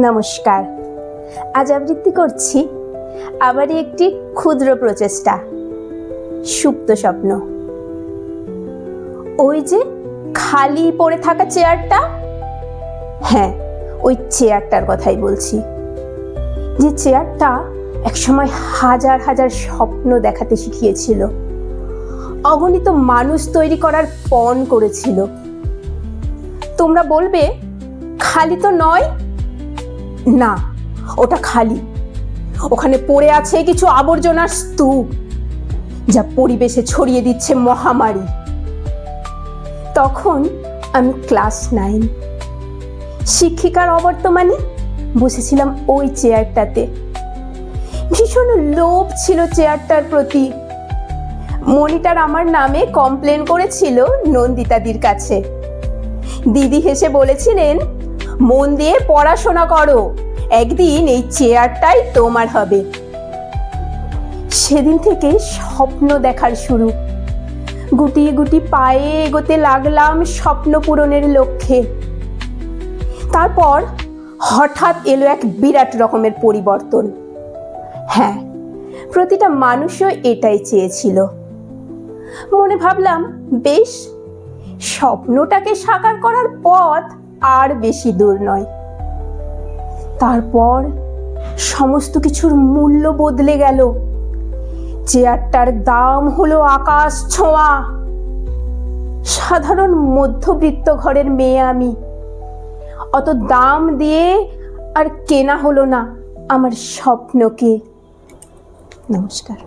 নমস্কার। আজ আবৃত্তি করছি আবারই একটি ক্ষুদ্র প্রচেষ্টা, সুপ্ত স্বপ্ন। ওই যে খালি পড়ে থাকা চেয়ারটা, হ্যাঁ ওই চেয়ারটার কথাই বলছি। যে চেয়ারটা একসময় হাজার হাজার স্বপ্ন দেখাতে শিখিয়েছিল, অগণিত মানুষ তৈরি করার পণ করেছিল। তোমরা বলবে খালি তো নয়, না ওটা খালি। ওখানে পড়ে আছে কিছু আবর্জনার স্তূপ, যা পরিবেশে ছড়িয়ে দিচ্ছে মহামারী। তখন আমি ক্লাস 9, শিক্ষিকার অবর্তমানে বসেছিলাম ওই চেয়ারটাতে। ভীষণ লোভ ছিল চেয়ারটার প্রতি। মনিটর আমার নামে কমপ্লেন করেছিল নন্দিতাদির কাছে। দিদি হেসে বলেছিলেন, মন দিয়ে পড়াশোনা করো, একদিন এই চেয়ারটাই তোমার হবে। সেদিন থেকে স্বপ্ন দেখার শুরু। গুটিয়ে গুটি পায়ে এগোতে লাগলাম স্বপ্ন পূরণের লক্ষ্যে। তারপর হঠাৎ এলো এক বিরাট রকমের পরিবর্তন। হ্যাঁ, প্রতিটা মানুষও এটাই চেয়েছিল। মনে ভাবলাম, বেশ, স্বপ্নটাকে সাকার করার পথ আর বেশি দূর নয়। তারপর সমস্ত কিছুর মূল্য বদলে গেল। চেয়ারটার দাম হলো আকাশ ছোঁয়া। সাধারণ মধ্যবিত্ত ঘরের মেয়ে আমি। অত দাম দিয়ে আর কেনা হলো না আমার স্বপ্নকে। নমস্কার।